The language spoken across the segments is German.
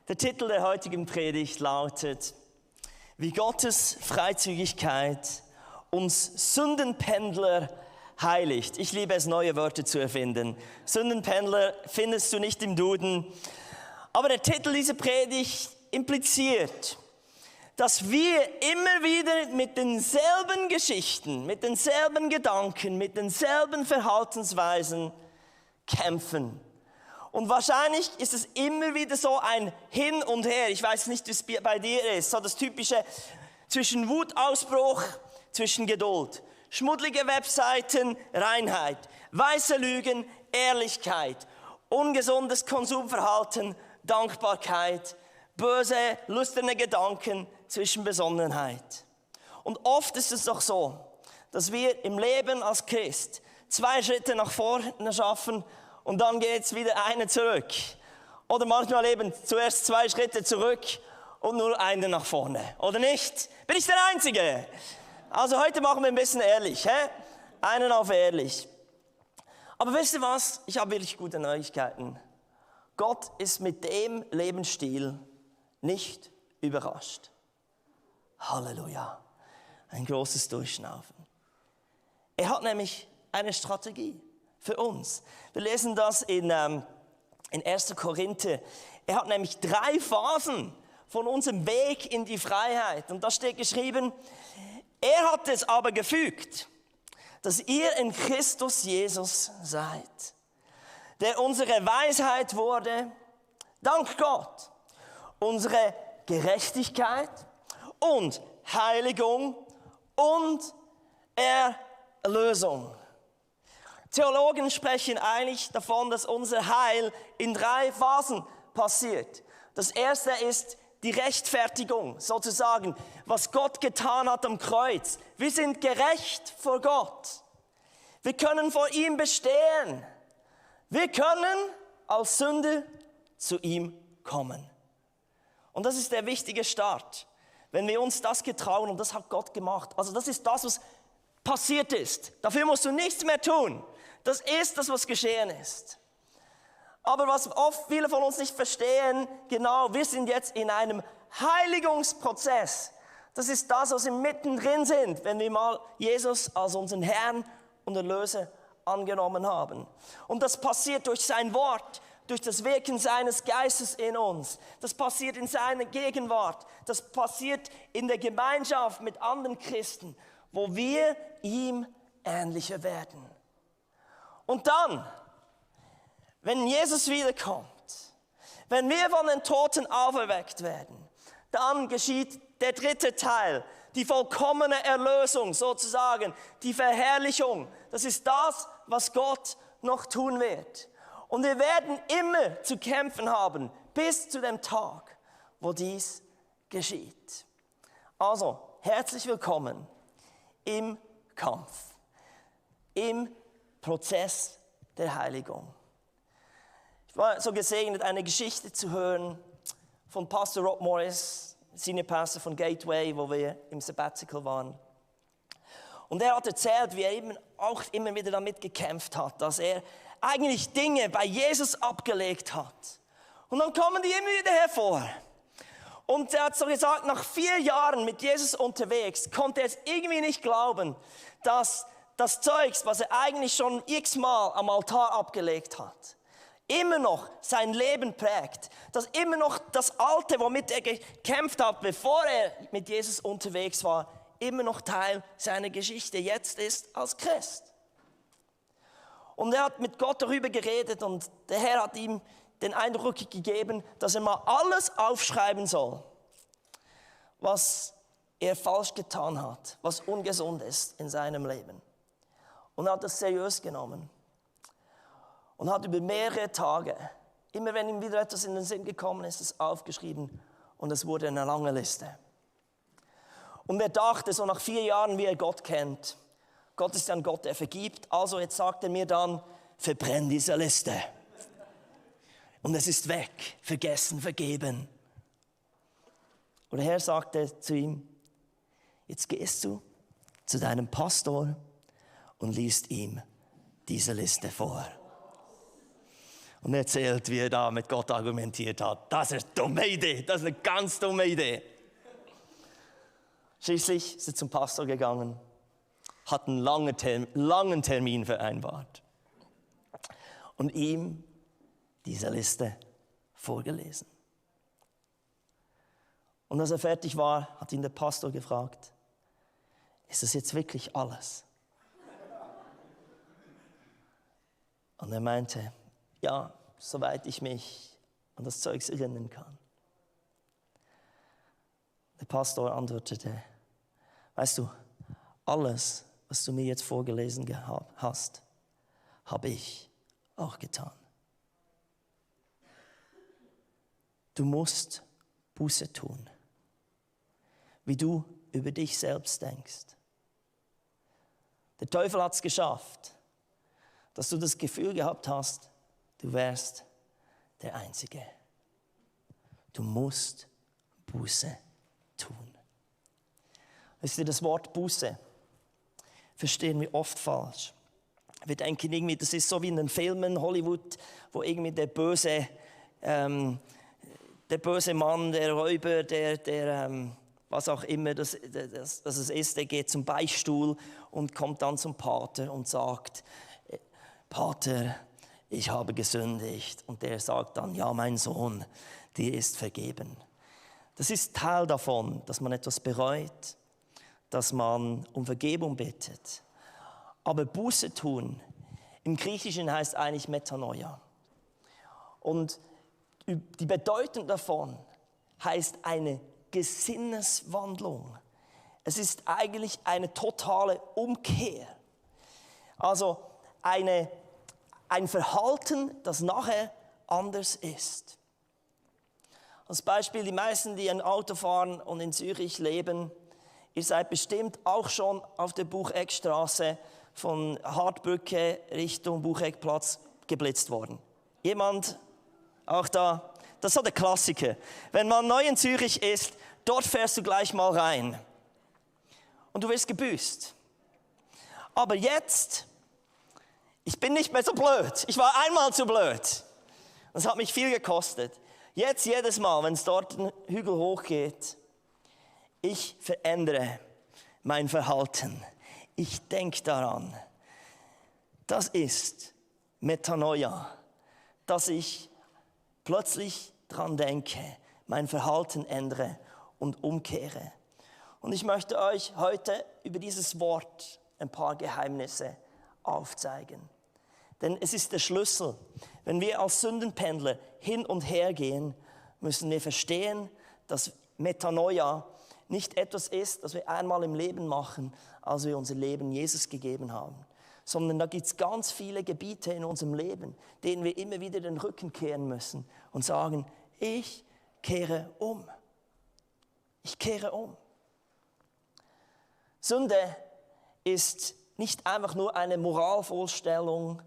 Der Titel der heutigen Predigt lautet: Wie Gottes Freizügigkeit uns Sündenpendler heiligt. Ich liebe es, neue Wörter zu erfinden. Sündenpendler findest du nicht im Duden. Aber der Titel dieser Predigt impliziert, dass wir immer wieder mit denselben Geschichten, mit denselben Gedanken, mit denselben Verhaltensweisen kämpfen. Und wahrscheinlich ist es immer wieder so ein Hin und Her. Ich weiß nicht, wie es bei dir ist. So das Typische zwischen Wutausbruch, zwischen Geduld. Schmuddelige Webseiten, Reinheit. Weiße Lügen, Ehrlichkeit. Ungesundes Konsumverhalten, Dankbarkeit. Böse, lüsterne Gedanken zwischen Besonnenheit. Und oft ist es doch so, dass wir im Leben als Christ 2 Schritte nach vorne schaffen und dann geht's wieder eine zurück. Oder manchmal eben zuerst 2 Schritte zurück und nur einen nach vorne. Oder nicht? Bin ich der Einzige? Also heute machen wir ein bisschen ehrlich. Einen auf ehrlich. Aber wisst ihr was? Ich habe wirklich gute Neuigkeiten. Gott ist mit dem Lebensstil nicht überrascht. Halleluja. Ein großes Durchschnaufen. Er hat nämlich eine Strategie für uns. Wir lesen das in 1. Korinther. Er hat nämlich 3 Phasen von unserem Weg in die Freiheit. Und da steht geschrieben: Er hat es aber gefügt, dass ihr in Christus Jesus seid, der unsere Weisheit wurde, dank Gott, unsere Gerechtigkeit und Heiligung und Erlösung. Theologen sprechen eigentlich davon, dass unser Heil in 3 Phasen passiert. Das erste ist die Rechtfertigung, sozusagen, was Gott getan hat am Kreuz. Wir sind gerecht vor Gott. Wir können vor ihm bestehen. Wir können als Sünder zu ihm kommen. Und das ist der wichtige Start, wenn wir uns das getrauen, und das hat Gott gemacht. Also das ist das, was passiert ist. Dafür musst du nichts mehr tun. Das ist das, was geschehen ist. Aber was oft viele von uns nicht verstehen, genau, wir sind jetzt in einem Heiligungsprozess. Das ist das, was wir mittendrin sind, wenn wir mal Jesus als unseren Herrn und Erlöser angenommen haben. Und das passiert durch sein Wort, durch das Wirken seines Geistes in uns. Das passiert in seiner Gegenwart. Das passiert in der Gemeinschaft mit anderen Christen, wo wir ihm ähnlicher werden. Und dann, wenn Jesus wiederkommt, wenn wir von den Toten auferweckt werden, dann geschieht der 3. Teil, die vollkommene Erlösung sozusagen, die Verherrlichung. Das ist das, was Gott noch tun wird. Und wir werden immer zu kämpfen haben, bis zu dem Tag, wo dies geschieht. Also, herzlich willkommen im Kampf, im Prozess der Heiligung. Ich war so gesegnet, eine Geschichte zu hören von Pastor Rob Morris, Senior Pastor von Gateway, wo wir im Sabbatical waren. Und er hat erzählt, wie er eben auch immer wieder damit gekämpft hat, dass er eigentlich Dinge bei Jesus abgelegt hat. Und dann kommen die immer wieder hervor. Und er hat so gesagt, nach 4 Jahren mit Jesus unterwegs, konnte er es irgendwie nicht glauben, dass das Zeugs, was er eigentlich schon x-mal am Altar abgelegt hat, immer noch sein Leben prägt. Dass immer noch das Alte, womit er gekämpft hat, bevor er mit Jesus unterwegs war, immer noch Teil seiner Geschichte jetzt ist als Christ. Und er hat mit Gott darüber geredet und der Herr hat ihm den Eindruck gegeben, dass er mal alles aufschreiben soll, was er falsch getan hat, was ungesund ist in seinem Leben. Und er hat das seriös genommen und hat über mehrere Tage, immer wenn ihm wieder etwas in den Sinn gekommen ist, es aufgeschrieben und es wurde eine lange Liste. Und er dachte so nach 4 Jahren, wie er Gott kennt, Gott ist ein Gott, der vergibt. Also jetzt sagt er mir dann, verbrenn diese Liste. Und es ist weg, vergessen, vergeben. Und der Herr sagte zu ihm, jetzt gehst du zu deinem Pastor und liest ihm diese Liste vor. und erzählt, wie er da mit Gott argumentiert hat. Das ist eine dumme Idee, das ist eine ganz dumme Idee. Schließlich ist er zum Pastor gegangen, hat einen langen Termin vereinbart und ihm diese Liste vorgelesen. Und als er fertig war, hat ihn der Pastor gefragt, ist das jetzt wirklich alles? Und er meinte, ja, soweit ich mich an das Zeugs erinnern kann. Der Pastor antwortete, weißt du, alles, was du mir jetzt vorgelesen hast, habe ich auch getan. Du musst Buße tun, wie du über dich selbst denkst. Der Teufel hat es geschafft, dass du das Gefühl gehabt hast, du wärst der Einzige. Du musst Buße tun. Wisst ihr, das Wort Buße verstehen wir oft falsch. Wir denken irgendwie, das ist so wie in den Filmen Hollywood, wo irgendwie der böse Mann, der Räuber, der was auch immer das ist, der geht zum Beichtstuhl und kommt dann zum Pater und sagt, Pater, ich habe gesündigt. Und der sagt dann, ja, mein Sohn, dir ist vergeben. Das ist Teil davon, dass man etwas bereut, dass man um Vergebung bittet. Aber Buße tun, im Griechischen heißt eigentlich Metanoia. Und die Bedeutung davon heißt eine Gesinneswandlung. Es ist eigentlich eine totale Umkehr. Also ein Verhalten, das nachher anders ist. Als Beispiel, die meisten, die ein Auto fahren und in Zürich leben, ihr seid bestimmt auch schon auf der Bucheckstraße von Hardbrücke Richtung Bucheckplatz geblitzt worden. Jemand auch da? Das ist so der Klassiker. Wenn man neu in Zürich ist, dort fährst du gleich mal rein. Und du wirst gebüßt. Aber jetzt, ich bin nicht mehr so blöd. Ich war einmal zu blöd. Das hat mich viel gekostet. Jetzt jedes Mal, wenn es dort einen Hügel hochgeht, ich verändere mein Verhalten. Ich denke daran. Das ist Metanoia, dass ich plötzlich dran denke, mein Verhalten ändere und umkehre. Und ich möchte euch heute über dieses Wort ein paar Geheimnisse aufzeigen. Denn es ist der Schlüssel. Wenn wir als Sündenpendler hin und her gehen, müssen wir verstehen, dass Metanoia nicht etwas ist, das wir einmal im Leben machen, als wir unser Leben Jesus gegeben haben. Sondern da gibt es ganz viele Gebiete in unserem Leben, denen wir immer wieder den Rücken kehren müssen und sagen, ich kehre um. Ich kehre um. Sünde ist nicht einfach nur eine Moralvorstellung,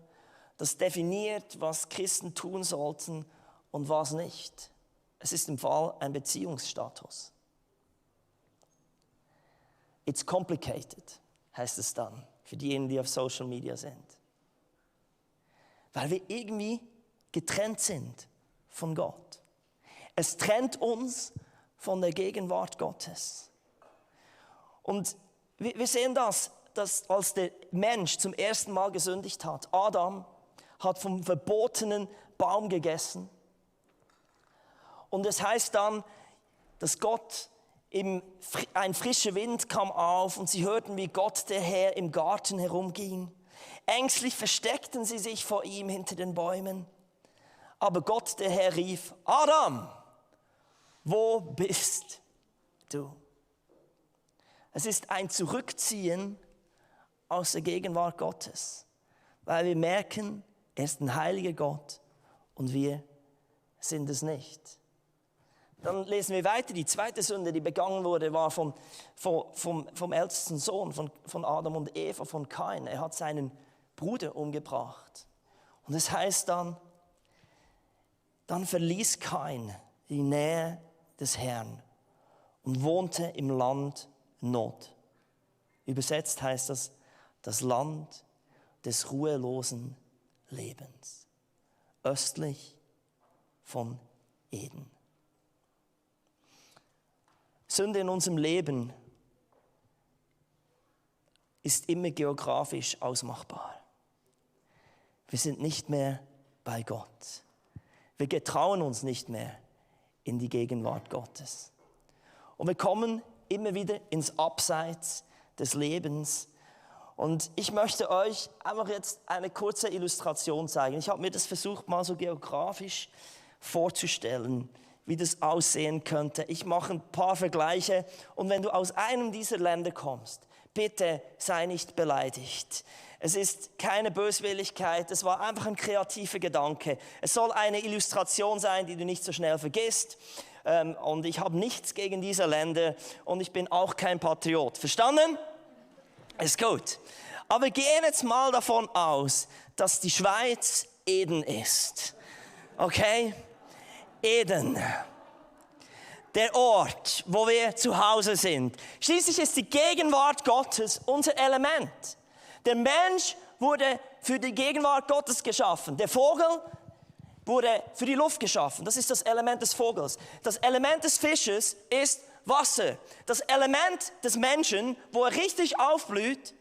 das definiert, was Christen tun sollten und was nicht. Es ist im Fall ein Beziehungsstatus. It's complicated, heißt es dann, für diejenigen, die auf Social Media sind. Weil wir irgendwie getrennt sind von Gott. Es trennt uns von der Gegenwart Gottes. Und wir sehen das, dass als der Mensch zum ersten Mal gesündigt hat, Adam hat vom verbotenen Baum gegessen. Und es heißt dann, dass ein frischer Wind kam auf und sie hörten, wie Gott der Herr im Garten herumging. Ängstlich versteckten sie sich vor ihm hinter den Bäumen. Aber Gott der Herr rief, Adam, wo bist du? Es ist ein Zurückziehen aus der Gegenwart Gottes, weil wir merken, er ist ein heiliger Gott und wir sind es nicht. Dann lesen wir weiter, die zweite Sünde, die begangen wurde, war vom ältesten Sohn von Adam und Eva, von Kain. Er hat seinen Bruder umgebracht. Und es heißt dann verließ Kain die Nähe des Herrn und wohnte im Land Not. Übersetzt heißt das Land des ruhelosen Lebens. östlich von Eden. Sünde in unserem Leben ist immer geografisch ausmachbar. Wir sind nicht mehr bei Gott. Wir getrauen uns nicht mehr in die Gegenwart Gottes. Und wir kommen immer wieder ins Abseits des Lebens. Und ich möchte euch einfach jetzt eine kurze Illustration zeigen. Ich habe mir das versucht, mal so geografisch vorzustellen, wie das aussehen könnte. Ich mache ein paar Vergleiche. Und wenn du aus einem dieser Länder kommst, bitte sei nicht beleidigt. Es ist keine Böswilligkeit, es war einfach ein kreativer Gedanke. Es soll eine Illustration sein, die du nicht so schnell vergisst. Und ich habe nichts gegen diese Länder und ich bin auch kein Patriot. Verstanden? Ist gut. Aber wir gehen jetzt mal davon aus, dass die Schweiz Eden ist. Okay? Eden. Der Ort, wo wir zu Hause sind. Schließlich ist die Gegenwart Gottes unser Element. Der Mensch wurde für die Gegenwart Gottes geschaffen. Der Vogel wurde für die Luft geschaffen. Das ist das Element des Vogels. Das Element des Fisches ist Wasser. Das Element des Menschen, wo er richtig aufblüht,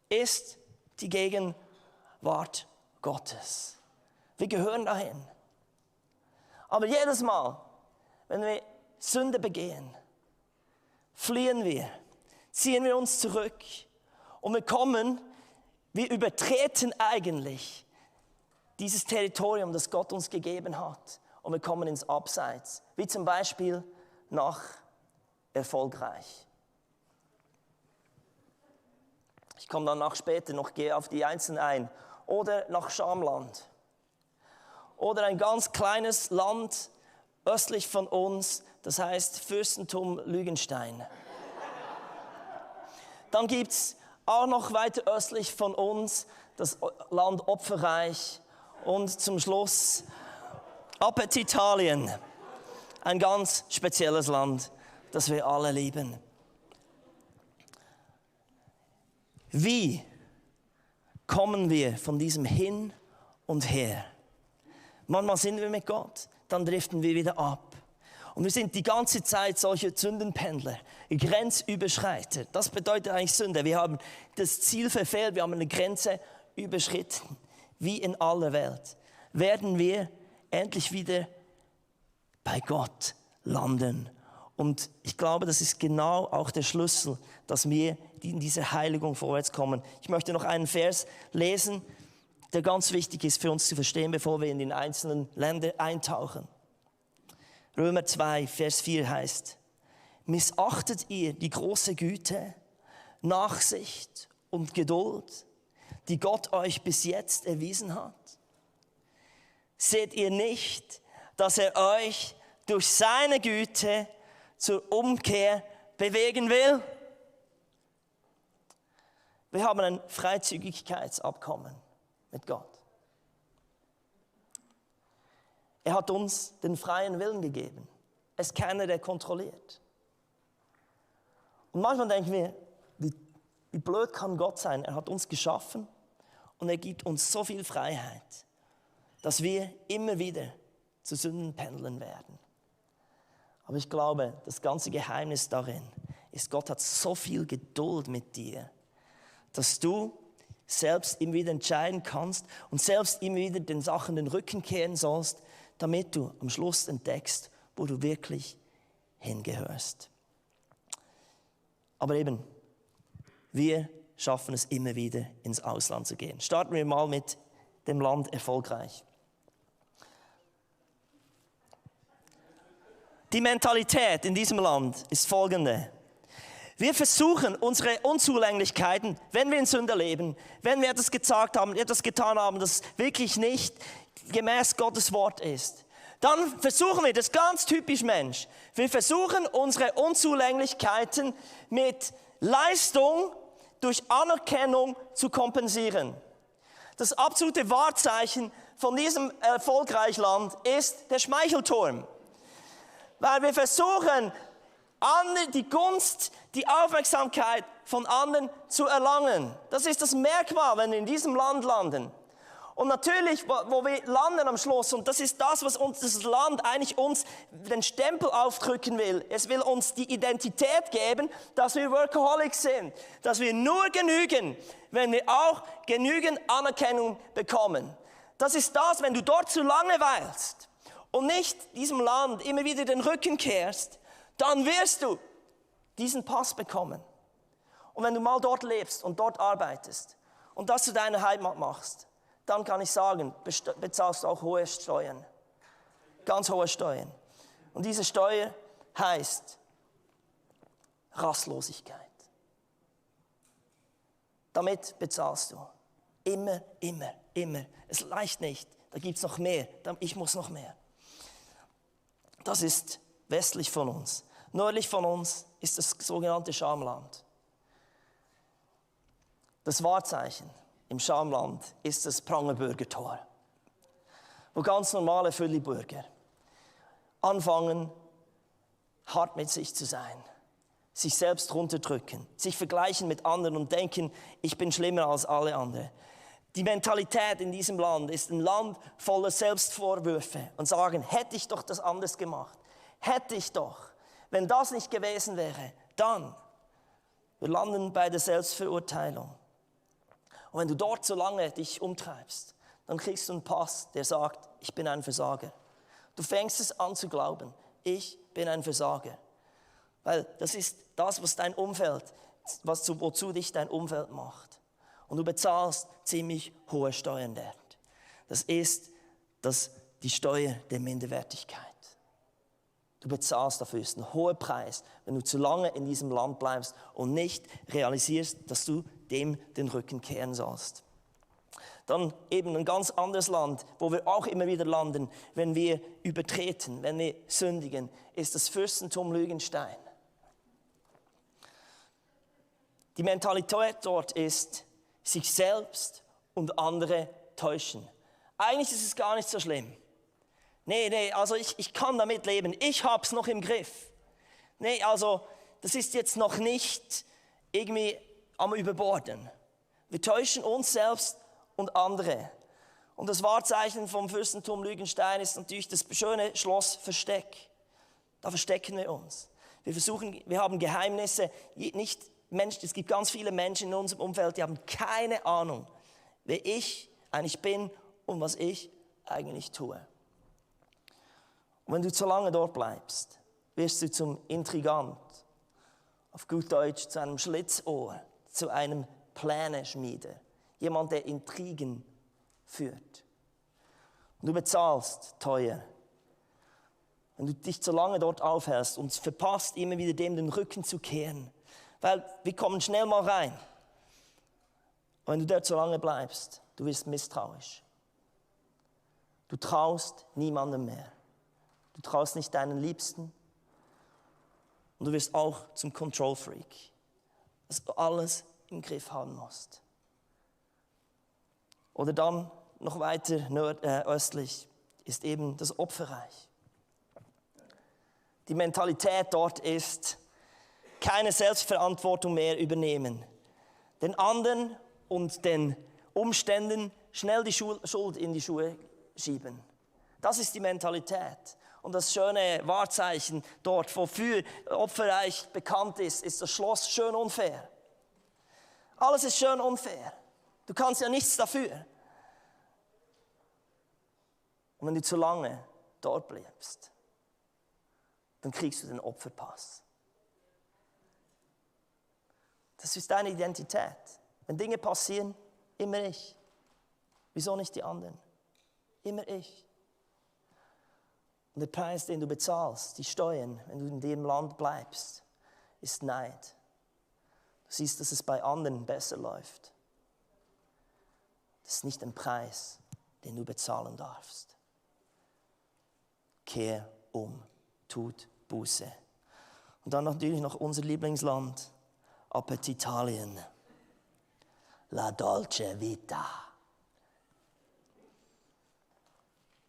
ist die Gegenwart Gottes. Wir gehören dahin. Aber jedes Mal, wenn wir Sünde begehen, fliehen wir, ziehen wir uns zurück und wir übertreten eigentlich dieses Territorium, das Gott uns gegeben hat, und wir kommen ins Abseits, wie zum Beispiel nach Erfolgreich. Ich komme danach später noch, gehe auf die Einzelnen ein. Oder nach Schamland. Oder ein ganz kleines Land östlich von uns, das heißt Fürstentum Lügenstein. Dann gibt es auch noch weiter östlich von uns das Land Opferreich und zum Schluss Appetitalien. Ein ganz spezielles Land, das wir alle lieben. Wie kommen wir von diesem Hin und Her? Manchmal sind wir mit Gott, dann driften wir wieder ab. Und wir sind die ganze Zeit solche Sündenpendler, Grenzüberschreiter. Das bedeutet eigentlich Sünde. Wir haben das Ziel verfehlt, wir haben eine Grenze überschritten. Wie in aller Welt werden wir endlich wieder bei Gott landen. Und ich glaube, das ist genau auch der Schlüssel, dass wir in diese Heiligung vorwärts kommen. Ich möchte noch einen Vers lesen, der ganz wichtig ist für uns zu verstehen, bevor wir in den einzelnen Länder eintauchen. Römer 2, Vers 4 heißt: Missachtet ihr die große Güte, Nachsicht und Geduld, die Gott euch bis jetzt erwiesen hat? Seht ihr nicht, dass er euch durch seine Güte zur Umkehr bewegen will? Wir haben ein Freizügigkeitsabkommen mit Gott. Er hat uns den freien Willen gegeben. Es ist keiner, der kontrolliert. Und manchmal denken wir, wie blöd kann Gott sein? Er hat uns geschaffen und er gibt uns so viel Freiheit, dass wir immer wieder zu Sündenpendeln werden. Aber ich glaube, das ganze Geheimnis darin ist, Gott hat so viel Geduld mit dir, dass du selbst immer wieder entscheiden kannst und selbst immer wieder den Sachen den Rücken kehren sollst, damit du am Schluss entdeckst, wo du wirklich hingehörst. Aber eben, wir schaffen es immer wieder, ins Ausland zu gehen. Starten wir mal mit dem Land Erfolgreich. Die Mentalität in diesem Land ist folgende. Wir versuchen, unsere Unzulänglichkeiten, wenn wir in Sünde leben, wenn wir etwas etwas getan haben, das wirklich nicht gemäß Gottes Wort ist, dann versuchen wir, das ist ganz typisch Mensch, wir versuchen, unsere Unzulänglichkeiten mit Leistung durch Anerkennung zu kompensieren. Das absolute Wahrzeichen von diesem erfolgreichen Land ist der Schmeichelturm. Weil wir versuchen, die Gunst, die Aufmerksamkeit von anderen zu erlangen. Das ist das Merkmal, wenn wir in diesem Land landen. Und natürlich, wo wir landen am Schluss, und das ist das, was uns das Land eigentlich uns den Stempel aufdrücken will. Es will uns die Identität geben, dass wir Workaholics sind, dass wir nur genügen, wenn wir auch genügend Anerkennung bekommen. Das ist das, wenn du dort zu lange weilst und nicht diesem Land immer wieder den Rücken kehrst, dann wirst du diesen Pass bekommen. Und wenn du mal dort lebst und dort arbeitest und das zu deiner Heimat machst, dann kann ich sagen, bezahlst du auch hohe Steuern. Ganz hohe Steuern. Und diese Steuer heißt Rastlosigkeit. Damit bezahlst du. Immer, immer, immer. Es reicht nicht. Da gibt es noch mehr. Ich muss noch mehr. Das ist westlich von uns. Nördlich von uns ist das sogenannte Schamland. Das Wahrzeichen im Schamland ist das Prangerburger Tor, wo ganz normale Füllibürger anfangen, hart mit sich zu sein, sich selbst runterdrücken, sich vergleichen mit anderen und denken, ich bin schlimmer als alle anderen. Die Mentalität in diesem Land ist ein Land voller Selbstvorwürfe und sagen, hätte ich doch das anders gemacht, hätte ich doch, wenn das nicht gewesen wäre, dann. Wir landen bei der Selbstverurteilung. Und wenn du dort so lange dich umtreibst, dann kriegst du einen Pass, der sagt, ich bin ein Versager. Du fängst es an zu glauben, ich bin ein Versager. Weil das ist das, was dein Umfeld, wozu dich dein Umfeld macht. Und du bezahlst ziemlich hohe Steuern dort. Das ist die Steuer der Minderwertigkeit. Du bezahlst dafür, ist ein hoher Preis, wenn du zu lange in diesem Land bleibst und nicht realisierst, dass du dem den Rücken kehren sollst. Dann eben ein ganz anderes Land, wo wir auch immer wieder landen, wenn wir übertreten, wenn wir sündigen, ist das Fürstentum Lügenstein. Die Mentalität dort ist, sich selbst und andere täuschen. Eigentlich ist es gar nicht so schlimm. Nee, also ich kann damit leben, ich hab's noch im Griff. Nee, also das ist jetzt noch nicht irgendwie am Überborden. Wir täuschen uns selbst und andere. Und das Wahrzeichen vom Fürstentum Lügenstein ist natürlich das schöne Schloss Versteck. Da verstecken wir uns. Wir haben Geheimnisse. Es gibt ganz viele Menschen in unserem Umfeld, die haben keine Ahnung, wer ich eigentlich bin und was ich eigentlich tue. Und wenn du zu lange dort bleibst, wirst du zum Intrigant, auf gut Deutsch zu einem Schlitzohr, zu einem Pläneschmiede, jemand, der Intrigen führt. Und du bezahlst teuer. Wenn du dich zu lange dort aufhältst und verpasst, immer wieder dem den Rücken zu kehren, weil wir kommen schnell mal rein. Und wenn du dort zu lange bleibst, du wirst misstrauisch. Du traust niemandem mehr. Du traust nicht deinen Liebsten. Und du wirst auch zum Control Freak, dass du alles im Griff haben musst. Oder dann noch weiter östlich ist eben das Opferreich. Die Mentalität dort ist, keine Selbstverantwortung mehr übernehmen. Den anderen und den Umständen schnell die Schuld in die Schuhe schieben. Das ist die Mentalität. Und das schöne Wahrzeichen dort, wofür Opferreich bekannt ist, ist das Schloss schön unfair. Alles ist schön unfair. Du kannst ja nichts dafür. Und wenn du zu lange dort bleibst, dann kriegst du den Opferpass. Das ist deine Identität. Wenn Dinge passieren, immer ich. Wieso nicht die anderen? Immer ich. Und der Preis, den du bezahlst, die Steuern, wenn du in dem Land bleibst, ist Neid. Du siehst, dass es bei anderen besser läuft. Das ist nicht ein Preis, den du bezahlen darfst. Kehr um, tut Buße. Und dann natürlich noch unser Lieblingsland, Appetitalien. La dolce vita.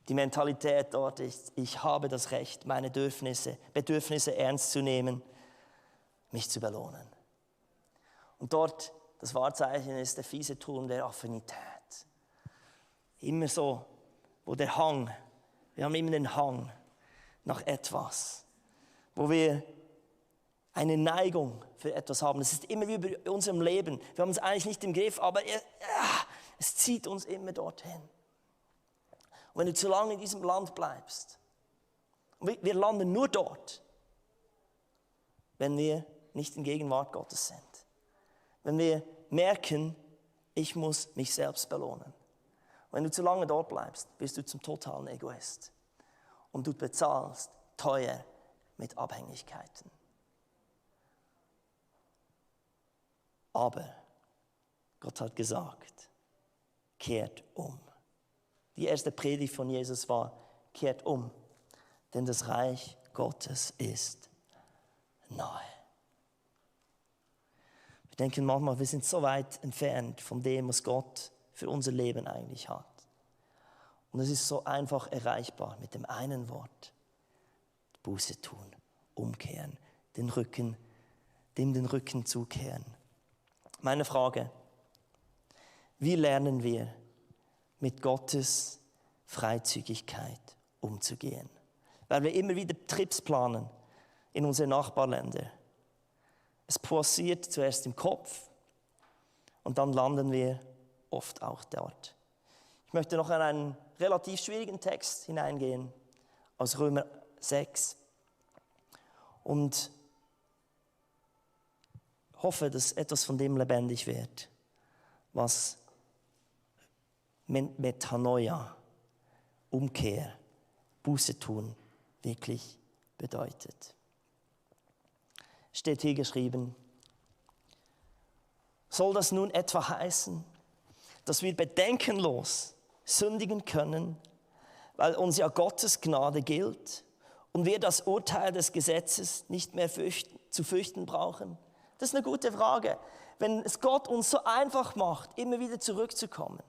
Die Mentalität dort ist, ich habe das Recht, meine Bedürfnisse ernst zu nehmen, mich zu belohnen. Und dort, das Wahrzeichen ist der fiese Turm der Affinität. immer so, wir haben immer den Hang nach etwas, wo wir eine Neigung für etwas haben. Es ist immer wie bei unserem Leben. Wir haben es eigentlich nicht im Griff, aber es zieht uns immer dorthin. Und wenn du zu lange in diesem Land bleibst, wir landen nur dort, wenn wir nicht in Gegenwart Gottes sind. Wenn wir merken, ich muss mich selbst belohnen. Wenn du zu lange dort bleibst, wirst du zum totalen Egoist. Und du bezahlst teuer mit Abhängigkeiten. Aber Gott hat gesagt, kehrt um. Die erste Predigt von Jesus war, kehrt um, denn das Reich Gottes ist nahe. Wir denken manchmal, wir sind so weit entfernt von dem, was Gott für unser Leben eigentlich hat. Und es ist so einfach erreichbar mit dem einen Wort. Buße tun, umkehren, dem den Rücken zukehren. Meine Frage, wie lernen wir mit Gottes Freizügigkeit umzugehen? Weil wir immer wieder Trips planen in unsere Nachbarländer. Es passiert zuerst im Kopf und dann landen wir oft auch dort. Ich möchte noch in einen relativ schwierigen Text hineingehen, aus Römer 6. Und hoffe, dass etwas von dem lebendig wird, was Metanoia, Umkehr, Buße tun, wirklich bedeutet. Steht hier geschrieben, soll das nun etwa heißen, dass wir bedenkenlos sündigen können, weil uns ja Gottes Gnade gilt und wir das Urteil des Gesetzes nicht mehr zu fürchten brauchen? Das ist eine gute Frage. Wenn es Gott uns so einfach macht, immer wieder zurückzukommen,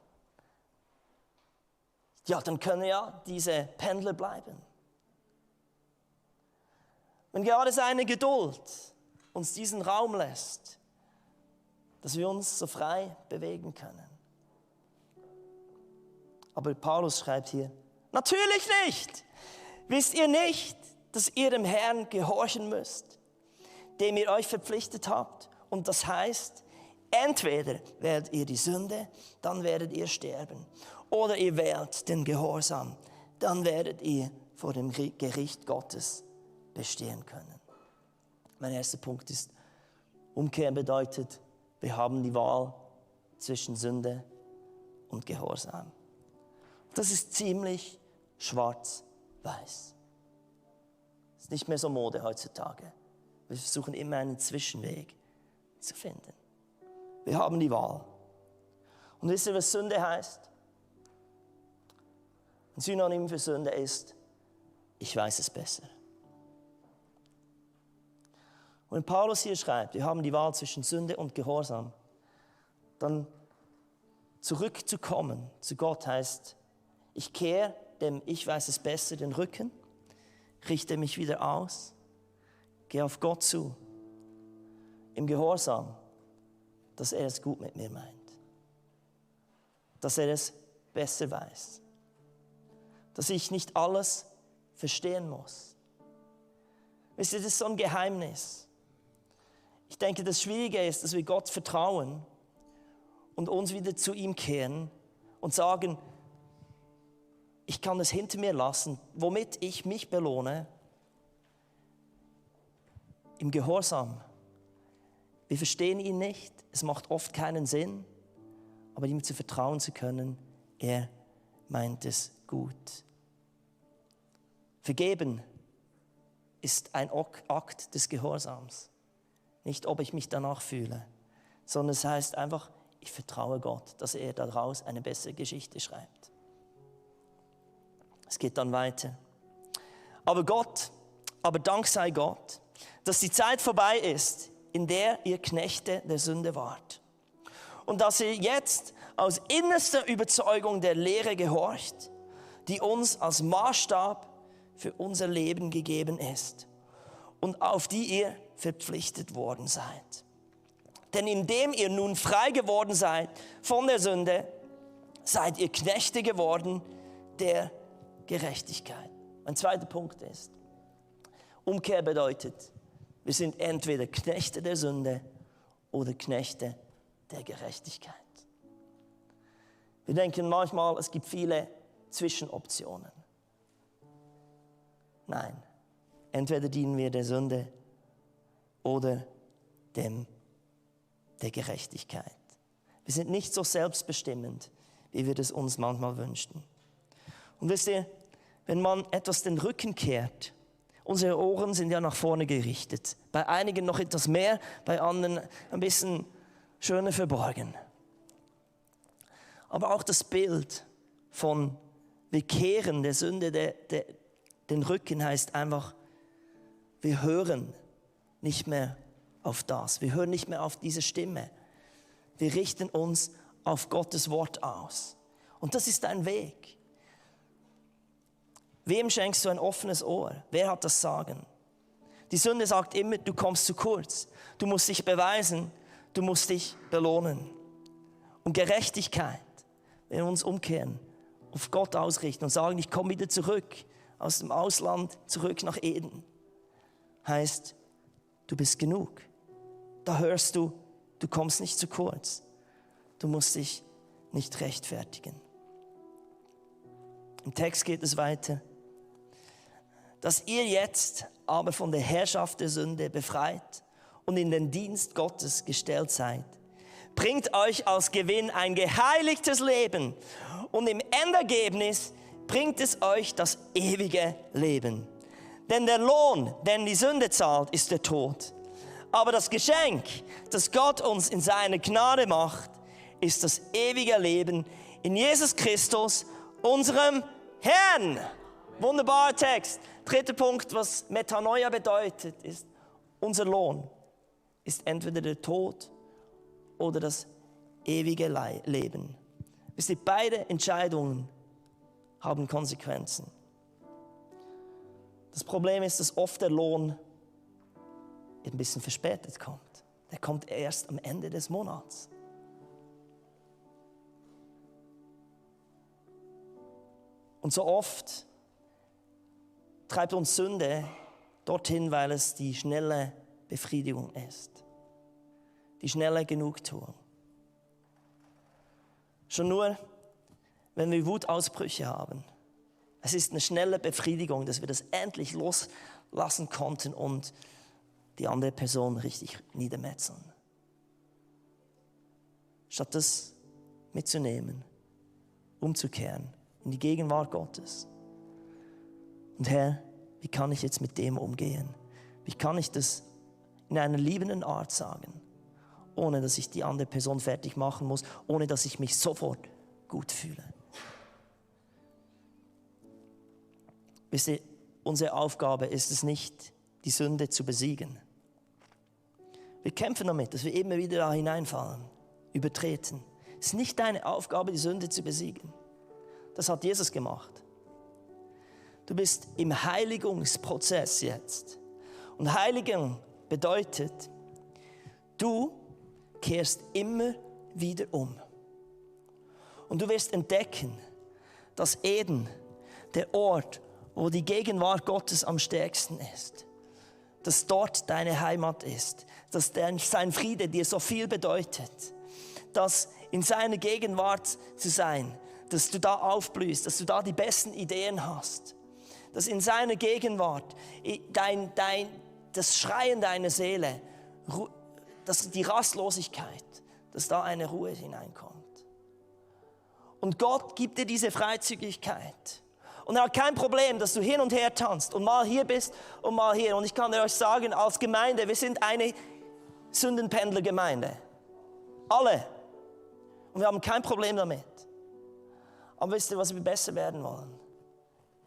ja, dann können ja diese Pendler bleiben. Wenn gerade seine Geduld uns diesen Raum lässt, dass wir uns so frei bewegen können. Aber Paulus schreibt hier, natürlich nicht. Wisst ihr nicht, dass ihr dem Herrn gehorchen müsst, dem ihr euch verpflichtet habt? Und das heißt, entweder wählt ihr die Sünde, dann werdet ihr sterben. Oder ihr wählt den Gehorsam, dann werdet ihr vor dem Gericht Gottes bestehen können. Mein erster Punkt ist, Umkehr bedeutet, wir haben die Wahl zwischen Sünde und Gehorsam. Das ist ziemlich schwarz-weiß. Ist nicht mehr so Mode heutzutage. Wir versuchen immer einen Zwischenweg zu finden. Wir haben die Wahl. Und wisst ihr, was Sünde heißt? Ein Synonym für Sünde ist, ich weiß es besser. Und wenn Paulus hier schreibt, wir haben die Wahl zwischen Sünde und Gehorsam, dann zurückzukommen zu Gott heißt, ich kehre dem Ich weiß es besser den Rücken, richte mich wieder aus, gehe auf Gott zu, im Gehorsam, dass er es gut mit mir meint, dass er es besser weiß, dass ich nicht alles verstehen muss. Wisst ihr, das ist so ein Geheimnis. Ich denke, das Schwierige ist, dass wir Gott vertrauen und uns wieder zu ihm kehren und sagen, ich kann es hinter mir lassen, womit ich mich belohne, im Gehorsam. Wir verstehen ihn nicht, es macht oft keinen Sinn, aber ihm zu vertrauen zu können, er meint es gut. Vergeben ist ein Akt des Gehorsams. Nicht, ob ich mich danach fühle, sondern es heißt einfach, ich vertraue Gott, dass er daraus eine bessere Geschichte schreibt. Es geht dann weiter. Aber Dank sei Gott, dass die Zeit vorbei ist, in der ihr Knechte der Sünde wart. Und dass ihr jetzt aus innerster Überzeugung der Lehre gehorcht, die uns als Maßstab für unser Leben gegeben ist und auf die ihr verpflichtet worden seid. Denn indem ihr nun frei geworden seid von der Sünde seid ihr Knechte geworden der Gerechtigkeit. Mein zweiter Punkt ist, Umkehr bedeutet, wir sind entweder Knechte der Sünde oder Knechte der Gerechtigkeit. Wir denken manchmal, es gibt viele Zwischenoptionen. Nein, entweder dienen wir der Sünde oder der Gerechtigkeit. Wir sind nicht so selbstbestimmend, wie wir das uns manchmal wünschen. Und wisst ihr, wenn man etwas den Rücken kehrt, unsere Ohren sind ja nach vorne gerichtet. Bei einigen noch etwas mehr, bei anderen ein bisschen schöner verborgen. Aber auch das Bild von wir kehren der Sünde den Rücken heißt einfach, wir hören nicht mehr auf das. Wir hören nicht mehr auf diese Stimme. Wir richten uns auf Gottes Wort aus. Und das ist ein Weg. Wem schenkst du ein offenes Ohr? Wer hat das Sagen? Die Sünde sagt immer, du kommst zu kurz. Du musst dich beweisen, du musst dich belohnen. Und Gerechtigkeit, wenn wir uns umkehren, auf Gott ausrichten und sagen, ich komme wieder zurück aus dem Ausland, zurück nach Eden, heißt, du bist genug. Da hörst du, du kommst nicht zu kurz. Du musst dich nicht rechtfertigen. Im Text geht es weiter. Dass ihr jetzt aber von der Herrschaft der Sünde befreit und in den Dienst Gottes gestellt seid, bringt euch als Gewinn ein geheiligtes Leben und im Endergebnis bringt es euch das ewige Leben. Denn der Lohn, den die Sünde zahlt, ist der Tod. Aber das Geschenk, das Gott uns in seiner Gnade macht, ist das ewige Leben in Jesus Christus, unserem Herrn. Wunderbarer Text. Dritter Punkt, was Metanoia bedeutet, ist, unser Lohn ist entweder der Tod oder das ewige Leben. Wisst ihr, beide Entscheidungen haben Konsequenzen. Das Problem ist, dass oft der Lohn ein bisschen verspätet kommt. Der kommt erst am Ende des Monats. Und so oft treibt uns Sünde dorthin, weil es die schnelle Befriedigung ist. Die schnelle Genugtuung. Schon nur, wenn wir Wutausbrüche haben. Es ist eine schnelle Befriedigung, dass wir das endlich loslassen konnten und die andere Person richtig niedermetzeln. Statt das mitzunehmen, umzukehren in die Gegenwart Gottes. Und Herr, wie kann ich jetzt mit dem umgehen? Wie kann ich das in einer liebenden Art sagen, ohne dass ich die andere Person fertig machen muss, ohne dass ich mich sofort gut fühle? Wisst ihr, unsere Aufgabe ist es nicht, die Sünde zu besiegen. Wir kämpfen damit, dass wir immer wieder da hineinfallen, übertreten. Es ist nicht deine Aufgabe, die Sünde zu besiegen. Das hat Jesus gemacht. Du bist im Heiligungsprozess jetzt. Und Heiligung bedeutet, du kehrst immer wieder um. Und du wirst entdecken, dass Eden, der Ort, wo die Gegenwart Gottes am stärksten ist, dass dort deine Heimat ist, dass sein Friede dir so viel bedeutet, dass in seiner Gegenwart zu sein, dass du da aufblühst, dass du da die besten Ideen hast, dass in seiner Gegenwart das Schreien deiner Seele, dass die Rastlosigkeit, dass da eine Ruhe hineinkommt. Und Gott gibt dir diese Freizügigkeit. Und er hat kein Problem, dass du hin und her tanzt und mal hier bist und mal hier. Und ich kann euch sagen, als Gemeinde, wir sind eine Sündenpendlergemeinde. Alle. Und wir haben kein Problem damit. Aber wisst ihr, was wir besser werden wollen?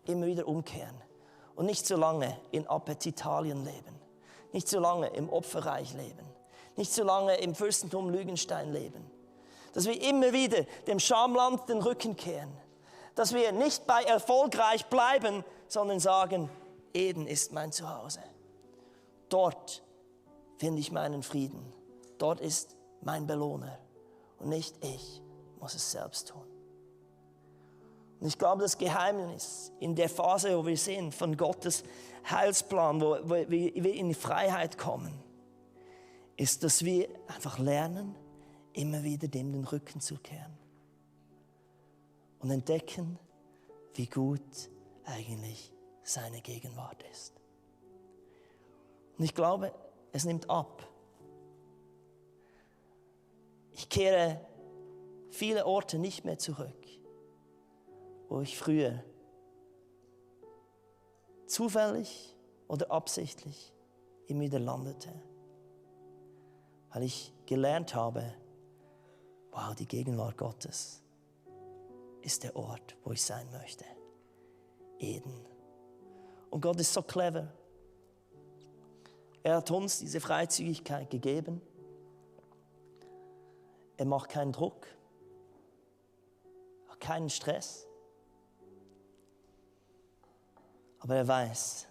Immer wieder umkehren. Und nicht so lange in Appetitalien leben. Nicht so lange im Opferreich leben. Nicht so lange im Fürstentum Lügenstein leben. Dass wir immer wieder dem Schamland den Rücken kehren. Dass wir nicht bei erfolgreich bleiben, sondern sagen, Eden ist mein Zuhause. Dort finde ich meinen Frieden. Dort ist mein Belohner. Und nicht ich muss es selbst tun. Und ich glaube, das Geheimnis in der Phase, wo wir sind, von Gottes Heilsplan, wo wir in die Freiheit kommen, ist, dass wir einfach lernen, immer wieder dem den Rücken zu kehren. Und entdecken, wie gut eigentlich seine Gegenwart ist. Und ich glaube, es nimmt ab. Ich kehre viele Orte nicht mehr zurück, wo ich früher zufällig oder absichtlich immer wieder landete. Weil ich gelernt habe, wow, die Gegenwart Gottes ist der Ort, wo ich sein möchte. Eden. Und Gott ist so clever. Er hat uns diese Freizügigkeit gegeben. Er macht keinen Druck, keinen Stress. Aber er weiß,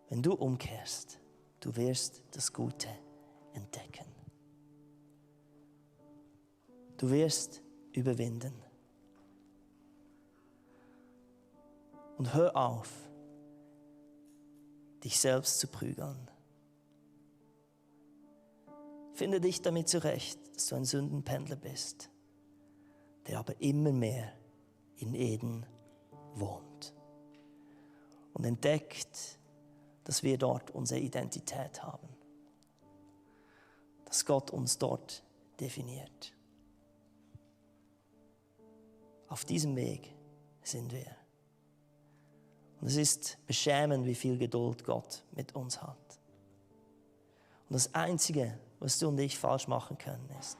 wenn du umkehrst, du wirst das Gute entdecken. Du wirst überwinden. Und hör auf, dich selbst zu prügeln. Finde dich damit zurecht, dass du ein Sündenpendler bist, der aber immer mehr in Eden wohnt. Und entdeckt, dass wir dort unsere Identität haben. Dass Gott uns dort definiert. Auf diesem Weg sind wir. Und es ist beschämend, wie viel Geduld Gott mit uns hat. Und das Einzige, was du und ich falsch machen können, ist,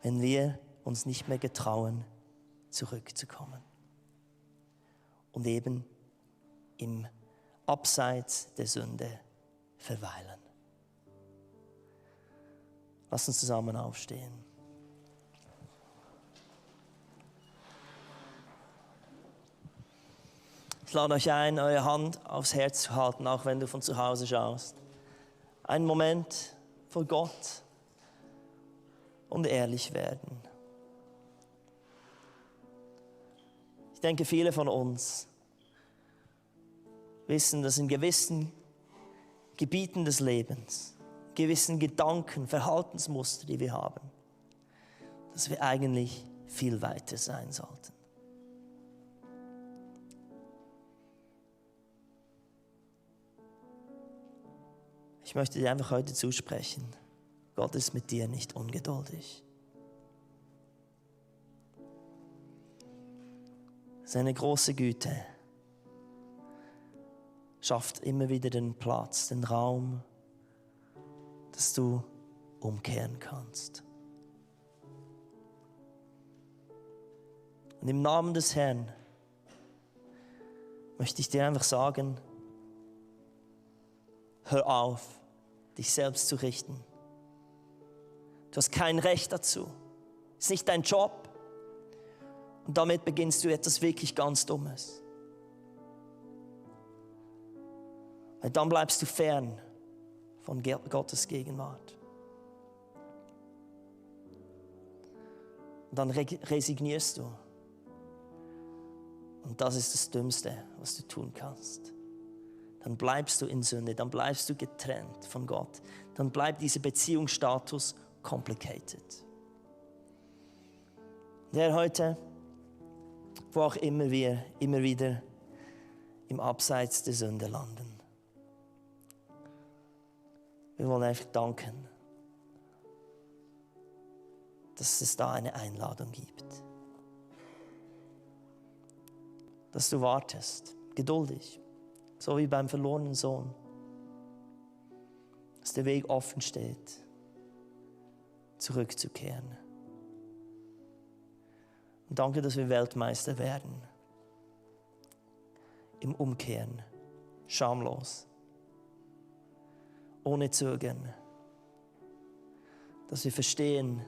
wenn wir uns nicht mehr getrauen, zurückzukommen. Und eben im Abseits der Sünde verweilen. Lass uns zusammen aufstehen. Ich lade euch ein, eure Hand aufs Herz zu halten, auch wenn du von zu Hause schaust. Einen Moment vor Gott und ehrlich werden. Ich denke, viele von uns wissen, dass in gewissen Gebieten des Lebens, gewissen Gedanken, Verhaltensmuster, die wir haben, dass wir eigentlich viel weiter sein sollten. Ich möchte dir einfach heute zusprechen, Gott ist mit dir nicht ungeduldig. Seine große Güte schafft immer wieder den Platz, den Raum, dass du umkehren kannst. Und im Namen des Herrn möchte ich dir einfach sagen, hör auf, dich selbst zu richten. Du hast kein Recht dazu. Es ist nicht dein Job. Und damit beginnst du etwas wirklich ganz Dummes. Weil dann bleibst du fern von Gottes Gegenwart. Und dann resignierst du. Und das ist das Dümmste, was du tun kannst. Dann bleibst du in Sünde, dann bleibst du getrennt von Gott. Dann bleibt dieser Beziehungsstatus complicated. Der heute, wo auch immer wir immer wieder im Abseits der Sünde landen. Wir wollen einfach danken, dass es da eine Einladung gibt. Dass du wartest, geduldig, so wie beim verlorenen Sohn. Dass der Weg offen steht, zurückzukehren. Und danke, dass wir Weltmeister werden. Im Umkehren, schamlos, ohne Zögern. Dass wir verstehen,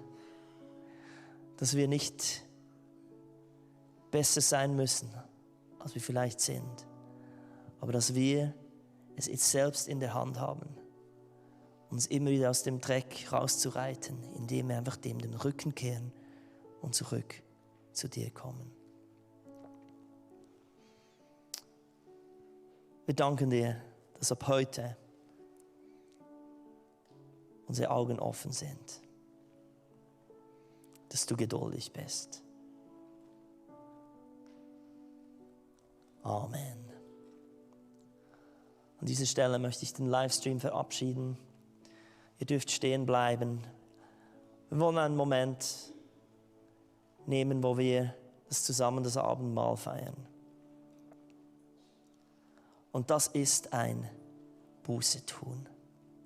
dass wir nicht besser sein müssen, als wir vielleicht sind. Aber dass wir es jetzt selbst in der Hand haben, uns immer wieder aus dem Dreck rauszureiten, indem wir einfach dem den Rücken kehren und zurück zu dir kommen. Wir danken dir, dass ab heute unsere Augen offen sind, dass du geduldig bist. Amen. An dieser Stelle möchte ich den Livestream verabschieden. Ihr dürft stehen bleiben. Wir wollen einen Moment nehmen, wo wir zusammen das Abendmahl feiern. Und das ist ein Buße tun.